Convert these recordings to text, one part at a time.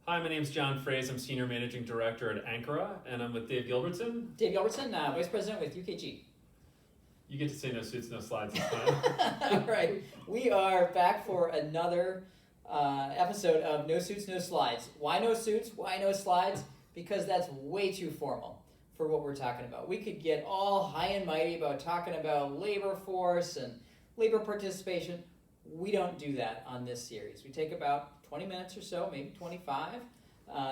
Hi, my name is John Frehse. I'm Senior Managing Director at Ankura, and I'm with Dave Gilbertson. Dave Gilbertson, Vice President with UKG. You get to say no suits, no slides this time. All right, we are back for another episode of No Suits, No Slides. Why no suits? Why no slides? Because that's way too formal for what we're talking about. We could get all high and mighty about talking about labor force and labor participation. We don't do that on this series. We take about 20 minutes or so, maybe 25,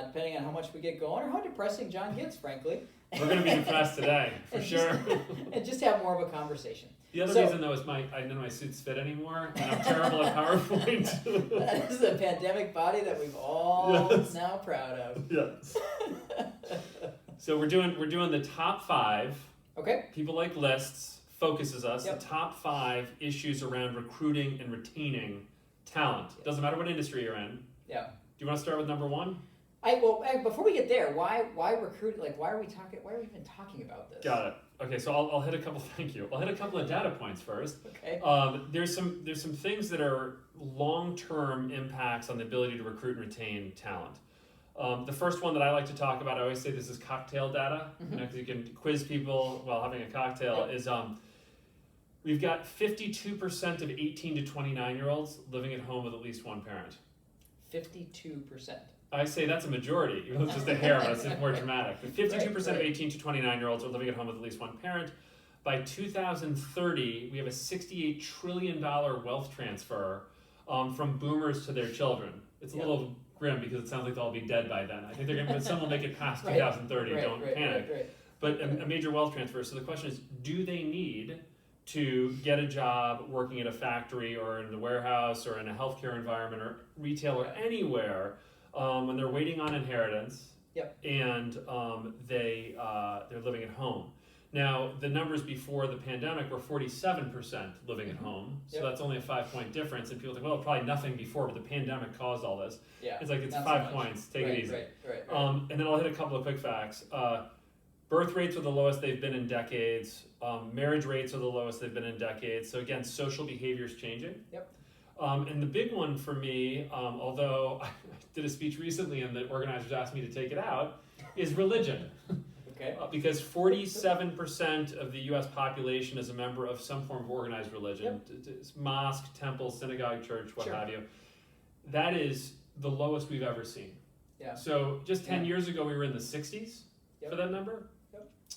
depending on how much we get going or how depressing John gets, frankly. We're going to be depressed today, for sure. And just have more of a conversation. The other reason, though, is I none of my suits fit anymore, and I'm terrible at PowerPoint. That is a pandemic body that we've all now proud of. Yes. So we're doing the top 5. Okay. People like lists, focuses us. Yep. The top 5 issues around recruiting and retaining talent. Yep. Doesn't matter what industry you're in. Yeah. Do you want to start with number 1? Before we get there, why recruit? Like, why are we even talking about this? Got it. Okay, so I'll hit a couple. Thank you. I'll hit a couple of data points first. Okay. There's some things that are long-term impacts on the ability to recruit and retain talent. The first one that I like to talk about, I always say this is cocktail data, because you can quiz people while having a cocktail. Is we've got 52% of 18 to 29-year-olds living at home with at least one parent. 52%. I say that's a majority, even though it's just a hair, but it's more dramatic. But 52% of 18 to 29-year-olds are living at home with at least one parent. By 2030, we have a $68 trillion wealth transfer from boomers to their children. It's a little grim because it sounds like they'll all be dead by then. I think some will make it past 2030, don't panic. But a major wealth transfer. So the question is, do they need to get a job working at a factory or in the warehouse or in a healthcare environment or retail or anywhere when they're waiting on inheritance and they're living at home? Now, the numbers before the pandemic were 47% living at home, so that's only a 5-point difference. And people think, well, probably nothing before, but the pandemic caused all this. Yeah, it's like it's not 5 so points. Take it easy. Right. And then I'll hit a couple of quick facts. Birth rates are the lowest they've been in decades. Marriage rates are the lowest they've been in decades. So again, social behavior is changing. Yep. And the big one for me, although I did a speech recently and the organizers asked me to take it out, is religion. Okay. Because 47% of the U.S. population is a member of some form of organized religion. It's mosque, temple, synagogue, church, what have you. That is the lowest we've ever seen. Yeah. So just 10 years ago, we were in the 60s for that number.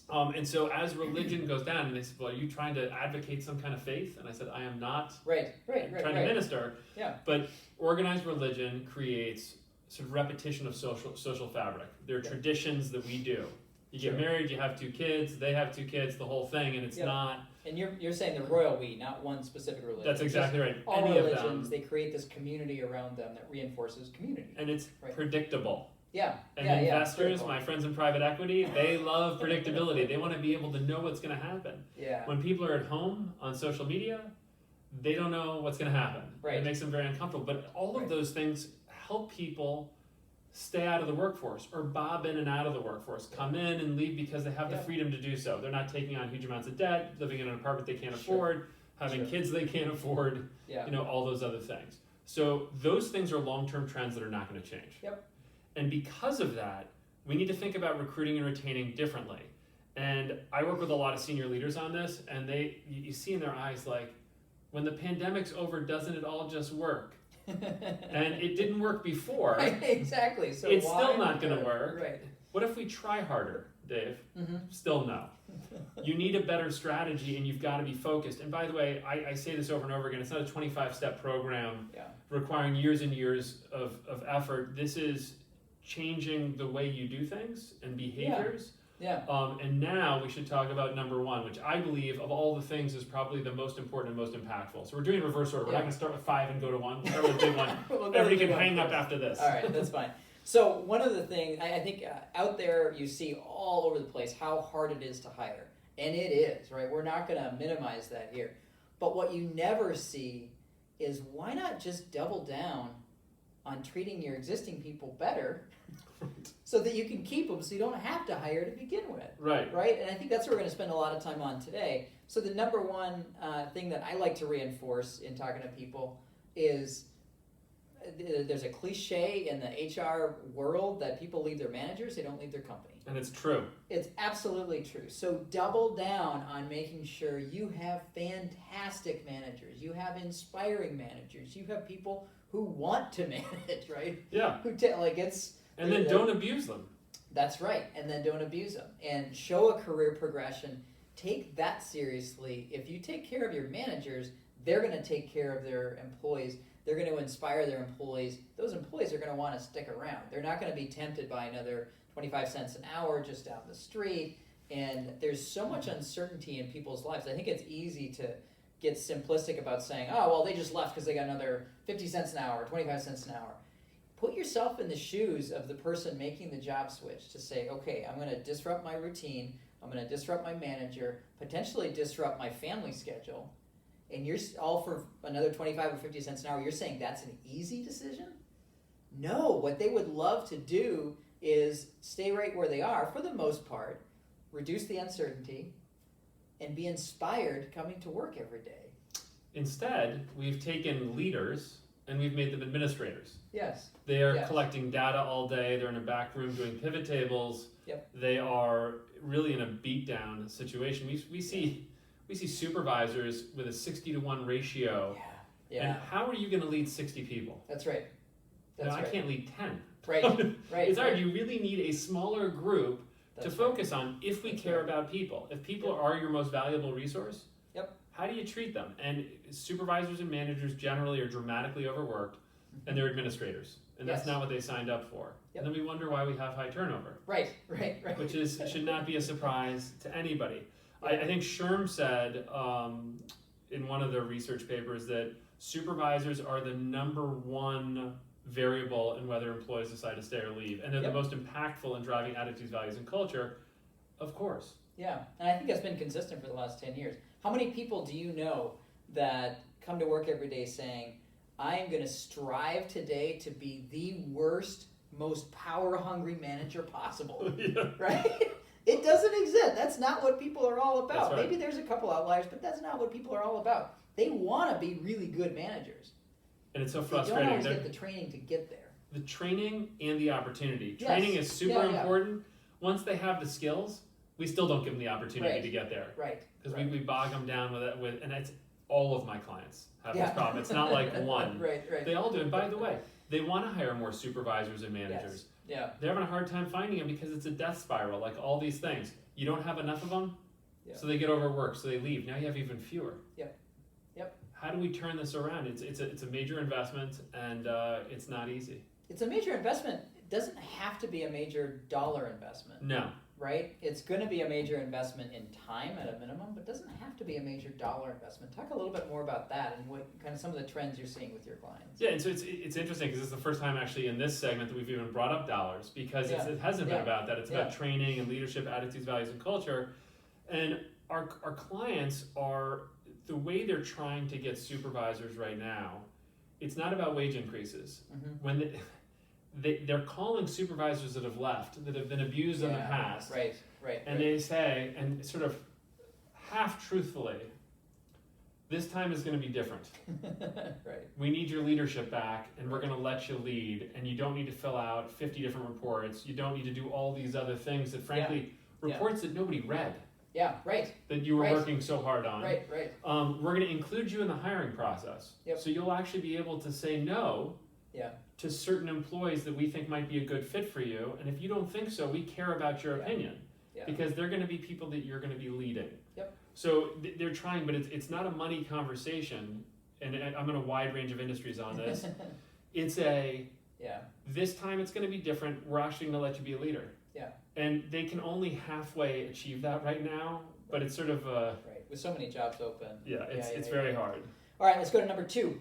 And so as religion goes down, and they said, well, are you trying to advocate some kind of faith? And I said, I am not trying to minister. Yeah. But organized religion creates sort of repetition of social fabric. There are traditions that we do. You get married, you have 2 kids, they have 2 kids, the whole thing, and it's not... And you're saying the royal we, not one specific religion. That's exactly right. All religions, they create this community around them that reinforces community. And it's predictable. And Yeah. investors, my friends in private equity, they love predictability. They want to be able to know what's going to happen. Yeah. When people are at home on social media, they don't know what's going to happen. It makes them very uncomfortable. But all of those things help people stay out of the workforce or bob in and out of the workforce, come in and leave because they have the freedom to do so. They're not taking on huge amounts of debt, living in an apartment they can't afford, having kids they can't afford, all those other things. So those things are long-term trends that are not going to change. And because of that, we need to think about recruiting and retaining differently. And I work with a lot of senior leaders on this, and you see in their eyes like, when the pandemic's over, doesn't it all just work? And it didn't work before. Exactly. So it's still not going to work. Right. What if we try harder, Dave? Still no. You need a better strategy, and you've got to be focused. And by the way, I say this over and over again. It's not a 25-step program requiring years and years of effort. This is changing the way you do things and behaviors. And now we should talk about number 1, which I believe of all the things is probably the most important and most impactful. So we're doing reverse order. We're not going to start with 5 and go to 1. We'll start with the big one. Everybody can hang up after this. All right, that's fine. So one of the things, I think out there you see all over the place how hard it is to hire. And it is, right? We're not going to minimize that here. But what you never see is why not just double down on treating your existing people better so that you can keep them so you don't have to hire to begin with. Right? And I think that's what we're going to spend a lot of time on today. So the number one thing that I like to reinforce in talking to people is there's a cliche in the HR world that people leave their managers, they don't leave their company. And it's true. It's absolutely true. So double down on making sure you have fantastic managers, you have inspiring managers, you have people who want to manage, right? Yeah. And then don't abuse them. That's right. And then don't abuse them. And show a career progression. Take that seriously. If you take care of your managers, they're going to take care of their employees. They're going to inspire their employees. Those employees are going to want to stick around. They're not going to be tempted by another 25 cents an hour just down the street. And there's so much uncertainty in people's lives. I think it's easy to get simplistic about saying, oh, well, they just left because they got another 50 cents an hour, 25 cents an hour. Put yourself in the shoes of the person making the job switch to say, okay, I'm going to disrupt my routine. I'm going to disrupt my manager, potentially disrupt my family schedule. And you're all for another 25 or 50 cents an hour. You're saying that's an easy decision? No, what they would love to do is stay right where they are for the most part, reduce the uncertainty, and be inspired coming to work every day. Instead, we've taken leaders and we've made them administrators. Yes. They are collecting data all day. They're in a back room doing pivot tables. Yep. They are really in a beatdown situation. We see supervisors with a 60-to-1 ratio. Yeah. And how are you going to lead 60 people? That's right. I can't lead 10. Right. It's hard. You really need a smaller group to focus on if we care about people. If people are your most valuable resource, how do you treat them? And supervisors and managers generally are dramatically overworked, and they're administrators. And that's not what they signed up for. And then we wonder why we have high turnover. Right. Which should not be a surprise to anybody. I think Sherm said in one of their research papers that supervisors are the number one variable in whether employees decide to stay or leave. And they're the most impactful in driving attitudes, values, and culture, of course. Yeah, and I think that's been consistent for the last 10 years. How many people do you know that come to work every day saying, I am going to strive today to be the worst, most power-hungry manager possible, right? It doesn't exist. That's not what people are all about. Right. Maybe there's a couple outliers, but that's not what people are all about. They want to be really good managers. And it's so They frustrating. don't always get the training to get there. The training and the opportunity. Yes. Training is super important. Once they have the skills, we still don't give them the opportunity to get there. Right. Because we bog them down and it's all of my clients have this problem. It's not like one. Right. They all do. And by the way, they want to hire more supervisors and managers. Yes. Yeah. They're having a hard time finding them because it's a death spiral, like all these things. You don't have enough of them, so they get overworked, so they leave. Now you have even fewer. Yep. How do we turn this around? It's a major investment, and it's not easy. It's a major investment. It doesn't have to be a major dollar investment. No. Right? It's going to be a major investment in time at a minimum, but it doesn't have to be a major dollar investment. Talk a little bit more about that and what kind of some of the trends you're seeing with your clients. Yeah, and so it's interesting because it's the first time actually in this segment that we've even brought up dollars because it hasn't been about that. It's about training and leadership, attitudes, values, and culture. And our clients are, the way they're trying to get supervisors right now, it's not about wage increases. When they're calling supervisors that have left, that have been abused in the past. Right. And they say, and sort of half truthfully, this time is going to be different. Right. We need your leadership back, and we're going to let you lead, and you don't need to fill out 50 different reports. You don't need to do all these other things that, frankly, reports that nobody read. Yeah, right. That you were working so hard on. Right. We're going to include you in the hiring process. So you'll actually be able to say no to certain employees that we think might be a good fit for you. And if you don't think so, we care about your opinion. Because they're going to be people that you're going to be leading. So they're trying, but it's not a money conversation. And I'm in a wide range of industries on this. It's this time it's going to be different. We're actually going to let you be a leader. And they can only halfway achieve that right now, but it's sort of with so many jobs open. It's very hard. All right, let's go to number 2.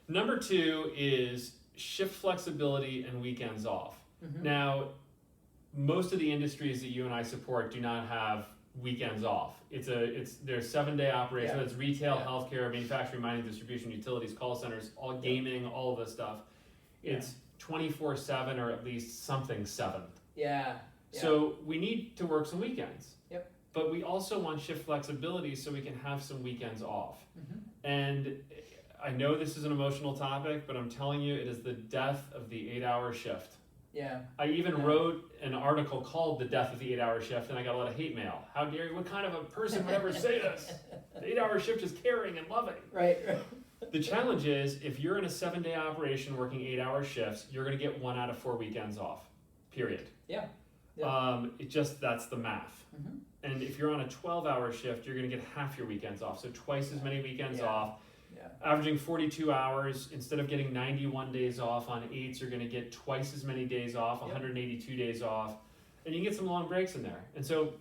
Number 2 is shift flexibility and weekends off. Now, most of the industries that you and I support do not have weekends off. There's 7-day operations. It's retail, healthcare, manufacturing, mining, distribution, utilities, call centers, all gaming, all of this stuff. It's 24/7 or at least something 7. So we need to work some weekends. But we also want shift flexibility so we can have some weekends off. And I know this is an emotional topic, but I'm telling you, it is the death of the 8-hour shift. Yeah. I even wrote an article called The Death of the 8-Hour Shift, and I got a lot of hate mail. How dare you? What kind of a person would ever say this? The 8-hour shift is caring and loving. Right. The challenge is, if you're in a 7-day operation working 8-hour shifts, you're going to get 1 out of 4 weekends off, period. Yeah. That's the math. Mm-hmm. And if you're on a 12-hour shift, you're going to get half your weekends off, so twice as many weekends off. Yeah. Averaging 42 hours, instead of getting 91 days off on 8s, you're going to get twice as many days off, 182 days off, and you can get some long breaks in there. And so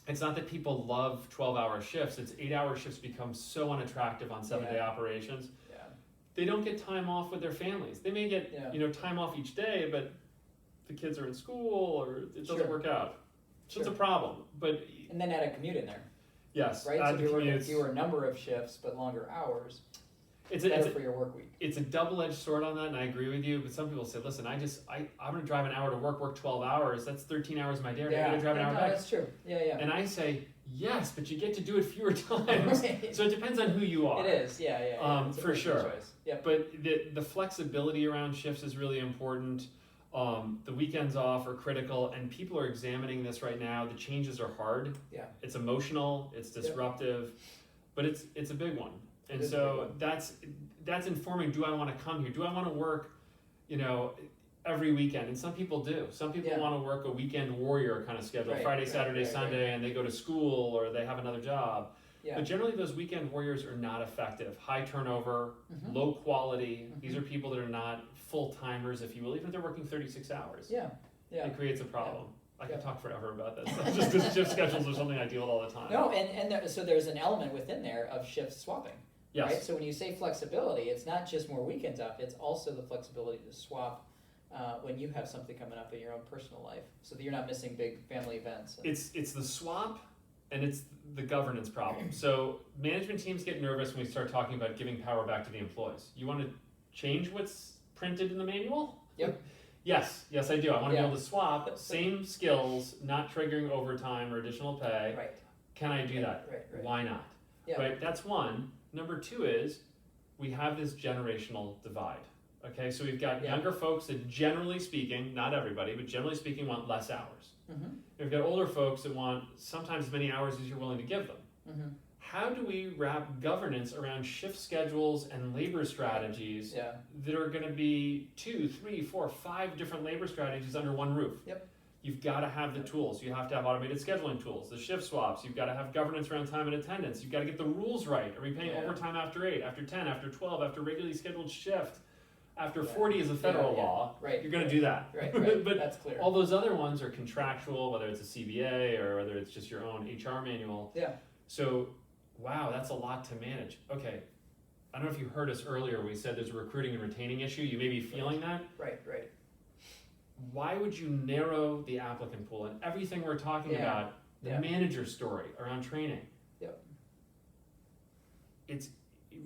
it's not that people love 12-hour shifts, it's 8-hour shifts become so unattractive on 7-day operations. Yeah. They don't get time off with their families. They may get time off each day, but the kids are in school or it doesn't work out. So it's a problem. And then add a commute in there. Yes. Right? So if you work fewer number of shifts but longer hours, it's better for your work week. It's a double-edged sword on that, and I agree with you, but some people say, listen, I'm going to drive an hour to work 12 hours. That's 13 hours of my day. I'm going to drive an hour back. That's true. Yeah. And I say, yes, but you get to do it fewer times. Right. So it depends on who you are. It is, yeah. For sure. Yep. But the flexibility around shifts is really important. The weekends off are critical, and people are examining this right now. The changes are hard. Yeah. It's emotional, it's disruptive, but it's a big one. And so that's informing, do I want to come here? Do I want to work, every weekend? And some people do. Some people want to work a weekend warrior kind of schedule, Friday, Saturday, Sunday, and they go to school or they have another job. Yeah. But generally those weekend warriors are not effective. High turnover, low quality. These are people that are not full-timers, if you will, even if they're working 36 hours. Yeah. It creates a problem. I can talk forever about this. Just because shift schedules are something I deal with all the time. No, so there's an element within there of shift swapping. Yes. Right? So when you say flexibility, it's not just more weekends off, it's also the flexibility to swap when you have something coming up in your own personal life, so that you're not missing big family events. It's the swap, and it's the governance problem. So management teams get nervous when we start talking about giving power back to the employees. You want to change what's printed in the manual? Yep. Yes, I do. I want to be able to swap same skills, not triggering overtime or additional pay. Right. Can I do that? Right. Why not? Yeah. Right. That's one. Number two is we have this generational divide. Okay, so we've got younger folks that, generally speaking, not everybody, but generally speaking, want less hours. Mm-hmm. We've got older folks that want sometimes as many hours as you're willing to give them. Mm-hmm. How do we wrap governance around shift schedules and labor strategies that are going to be 2, 3, 4, 5 different labor strategies under one roof? Yep. You've got to have the tools. You have to have automated scheduling tools, the shift swaps. You've got to have governance around time and attendance. You've got to get the rules right. Are we paying overtime after 8, after 10, after 12, after regularly scheduled shift? After 40 is a federal law, you're going to do that. Right. But that's clear. All those other ones are contractual, whether it's a CBA or whether it's just your own HR manual. Yeah. So, wow, that's a lot to manage. Okay, I don't know if you heard us earlier. We said there's a recruiting and retaining issue. You may be feeling that. Right. Why would you narrow the applicant pool? And everything we're talking about, the manager story around training. Yep.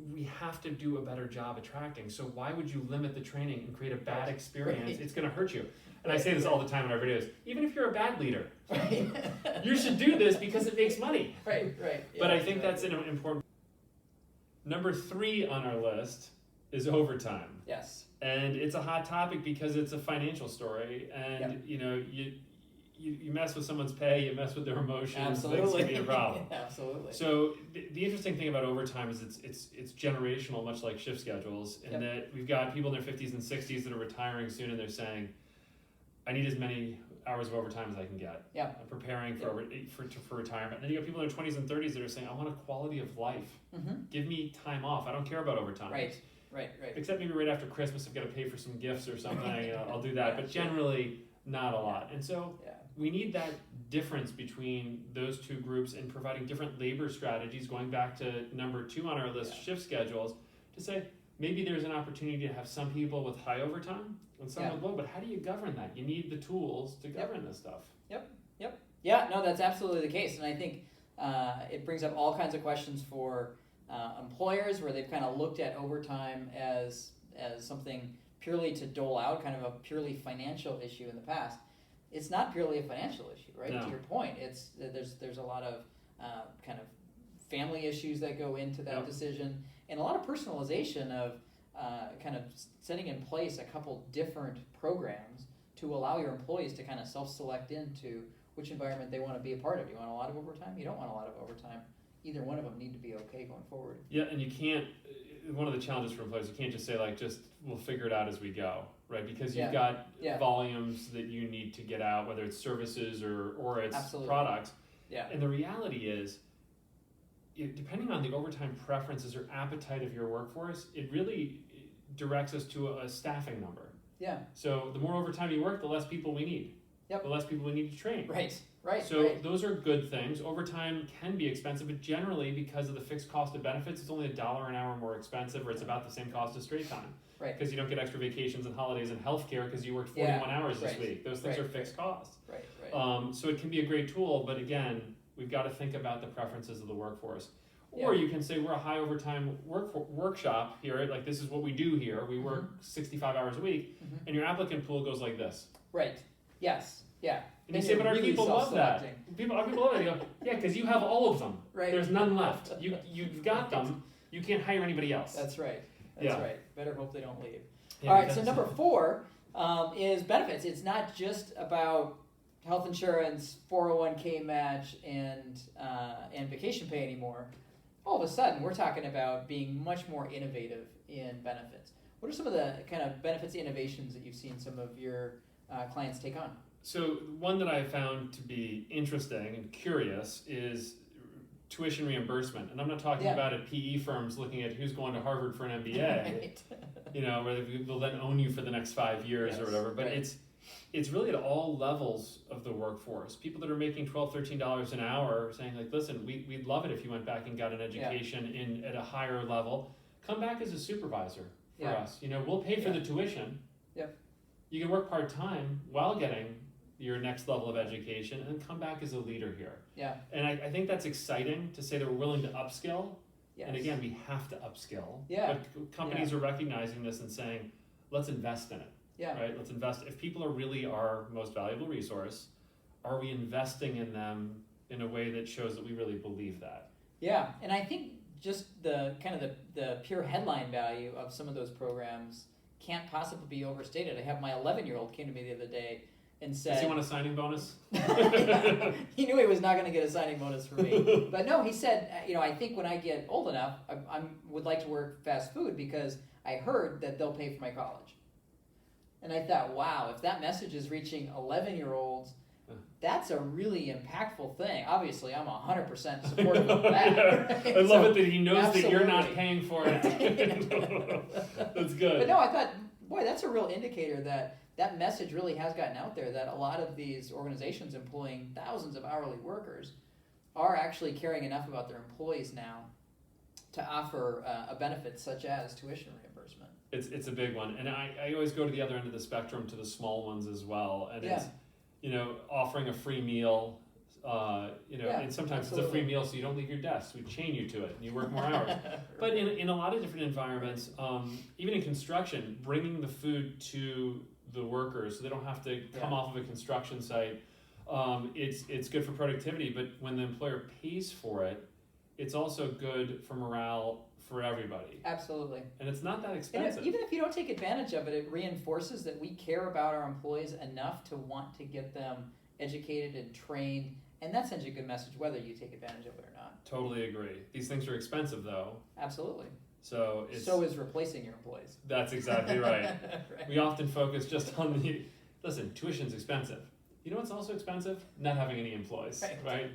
We have to do a better job attracting. So why would you limit the training and create a bad experience? It's going to hurt you. And I say this all the time in our videos. Even if you're a bad leader, you should do this because it makes money. Right. But I think that's an important. Number 3 on our list is overtime. Yes. And it's a hot topic because it's a financial story, and you mess with someone's pay, you mess with their emotions. Absolutely. Things can be a problem. Absolutely. So the interesting thing about overtime is it's generational, much like shift schedules, in that we've got people in their 50s and 60s that are retiring soon, and they're saying, I need as many hours of overtime as I can get. Yeah. I'm preparing for retirement. And then you got people in their 20s and 30s that are saying, I want a quality of life. Mm-hmm. Give me time off. I don't care about overtime. Right. Except maybe right after Christmas, I've got to pay for some gifts or something. I'll do that. But generally, not a lot. And so we need that difference between those two groups and providing different labor strategies, going back to number 2 on our list, shift schedules, to say maybe there's an opportunity to have some people with high overtime and some with low, but how do you govern that? You need the tools to govern this stuff. Yep. Yeah, no, that's absolutely the case. And I think it brings up all kinds of questions for employers, where they've kind of looked at overtime as something purely to dole out, kind of a purely financial issue in the past. It's not purely a financial issue, right? No. To your point, there's a lot of kind of family issues that go into that decision, and a lot of personalization of kind of setting in place a couple different programs to allow your employees to kind of self-select into which environment they want to be a part of. You want a lot of overtime? You don't want a lot of overtime. Either one of them need to be okay going forward. Yeah, and you can't, one of the challenges for employees, you can't just say like, we'll figure it out as we go, right? Because you've got volumes that you need to get out, whether it's services or it's Absolutely. Products. Yeah. And the reality is, depending on the overtime preferences or appetite of your workforce, it really directs us to a staffing number. Yeah. So the more overtime you work, the less people we need. Yep. The less people we need to train. Right. So those are good things. Overtime can be expensive, but generally because of the fixed cost of benefits, it's only $1 an hour more expensive, or it's about the same cost as straight time. Right. Because you don't get extra vacations and holidays and healthcare because you worked 41 hours this week. Those things are fixed costs. Right. So it can be a great tool, but again, we've got to think about the preferences of the workforce. Or you can say we're a high overtime workshop here, like this is what we do here. We work 65 hours a week, and your applicant pool goes like this. Right. Yes. Yeah. And you say, but our people love that. Our people love it. You go, yeah, because you have all of them. Right. There's none left. You've got them. You can't hire anybody else. That's right. That's right. Better hope they don't leave. Yeah, all right. So number 4 is benefits. It's not just about health insurance, 401k match, and vacation pay anymore. All of a sudden, we're talking about being much more innovative in benefits. What are some of the kind of benefits innovations that you've seen some of your clients take on? So one that I found to be interesting and curious is tuition reimbursement. And I'm not talking about at PE firms looking at who's going to Harvard for an MBA, where they will then own you for the next 5 years or whatever. But it's really at all levels of the workforce. People that are making $12, $13 an hour are saying like, listen, we'd love it if you went back and got an education at a higher level. Come back as a supervisor for us. We'll pay for the tuition. Yep. You can work part-time while getting your next level of education and come back as a leader here. Yeah. And I think that's exciting to say that we're willing to upskill. Yes. And again, we have to upskill. Yeah. But companies are recognizing this and saying, let's invest in it. Yeah. Right? Let's invest. If people are really our most valuable resource, are we investing in them in a way that shows that we really believe that? Yeah. And I think just the kind of the pure headline value of some of those programs can't possibly be overstated. I have my 11-year-old came to me the other day and said, does he want a signing bonus? He knew he was not going to get a signing bonus from me. But no, he said, I think when I get old enough, I would like to work fast food because I heard that they'll pay for my college. And I thought, wow, if that message is reaching 11-year-olds, that's a really impactful thing. Obviously, I'm 100% supportive of that. Right? I love it that he knows that you're not paying for it. That's good. But no, I thought, boy, that's a real indicator that message really has gotten out there, that a lot of these organizations employing thousands of hourly workers are actually caring enough about their employees now to offer a benefit such as tuition reimbursement. It's a big one. And I always go to the other end of the spectrum to the small ones as well. And it's, offering a free meal, and sometimes it's a free meal so you don't leave your desk. We chain you to it and you work more hours. But in a lot of different environments, even in construction, bringing the food to the workers so they don't have to come off of a construction site, it's good for productivity. But when the employer pays for it, it's also good for morale for everybody. Absolutely. And it's not that expensive. Even if you don't take advantage of it, it reinforces that we care about our employees enough to want to get them educated and trained, and that sends you a good message whether you take advantage of it or not. Totally agree. These things are expensive though. Absolutely. So is replacing your employees. That's exactly right. Right. We often focus just on listen, tuition's expensive. You know what's also expensive? Not having any employees, right?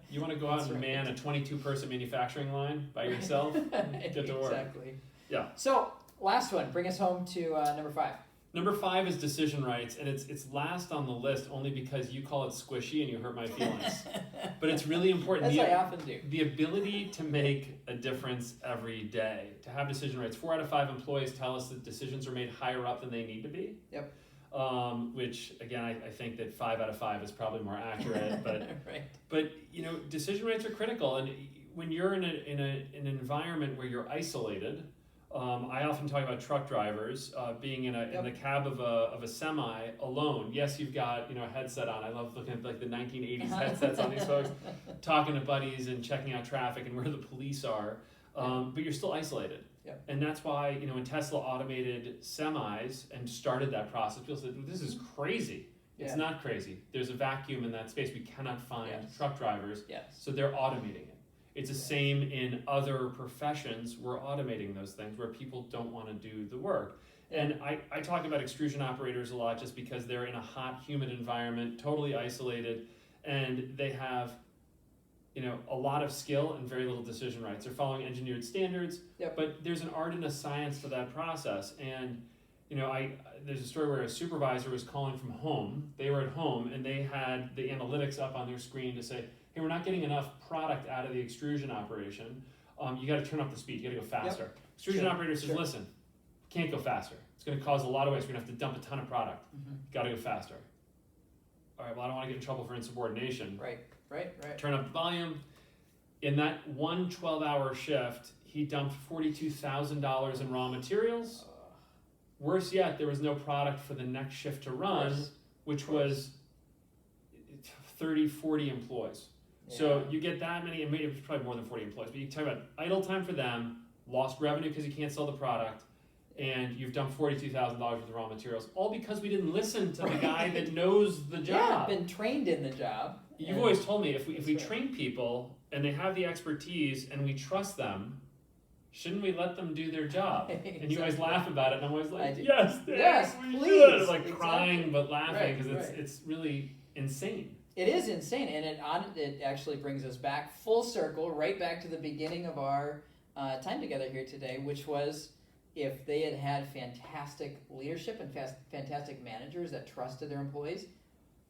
You want to go out and man a 22-person manufacturing line by yourself? Get to work. Exactly. Yeah. So, last one. Bring us home to number 5. Number 5 is decision rights, and it's last on the list only because you call it squishy and you hurt my feelings. But it's really important. That's what I often do. The ability to make a difference every day, to have decision rights. 4 out of 5 employees tell us that decisions are made higher up than they need to be. Yep. Which again, I think that 5 out of 5 is probably more accurate, but right. But decision rights are critical, and when you're in an environment where you're isolated, I often talk about truck drivers being in the cab of a semi alone. Yes, you've got a headset on. I love looking at like the 1980s headsets on these folks, talking to buddies and checking out traffic and where the police are. but you're still isolated. Yep. And that's why, you know, when Tesla automated semis and started that process, people said, this is crazy. It's not crazy. There's a vacuum in that space. We cannot find truck drivers. Yes. So they're automating it. It's the same in other professions. We're automating those things where people don't want to do the work. And I talk about extrusion operators a lot just because they're in a hot, humid environment, totally isolated, and they have, you know, a lot of skill and very little decision rights. They're following engineered standards, but there's an art and a science to that process. And, you know, there's a story where a supervisor was calling from home. They were at home and they had the analytics up on their screen to say, hey, we're not getting enough product out of the extrusion operation. You got to turn up the speed. You got to go faster. Extrusion operator says, listen, can't go faster. It's going to cause a lot of waste. We're going to have to dump a ton of product. Got to go faster. All right, well, I don't want to get in trouble for insubordination. Right. Turn up the volume. In that one 12-hour shift, he dumped $42,000 in raw materials. Worse yet, there was no product for the next shift to run, which was 30, 40 employees. So you get that many, and maybe it was probably more than 40 employees, but you talk about idle time for them, lost revenue because you can't sell the product, and you've dumped $42,000 worth of raw materials, all because we didn't listen to the guy that knows the job. Been trained in the job. You've always told me if we train people and they have the expertise and we trust them, shouldn't we let them do their job? And you always laugh about it, and I'm always like, yes, we please. should. Like crying but laughing because it's really insane. It is insane, and it actually brings us back full circle, right back to the beginning of our time together here today, which was if they had fantastic leadership and fantastic managers that trusted their employees,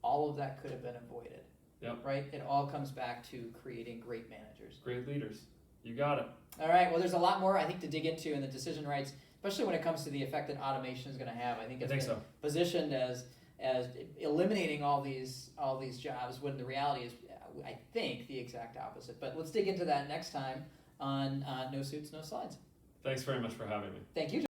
all of that could have been avoided. Yep. Right? It all comes back to creating great managers. Great leaders. You got it. All right. Well, there's a lot more, I think, to dig into in the decision rights, especially when it comes to the effect that automation is going to have. I think it's positioned as eliminating all these jobs when the reality is, I think, the exact opposite. But let's dig into that next time on No Suits, No Slides. Thanks very much for having me. Thank you.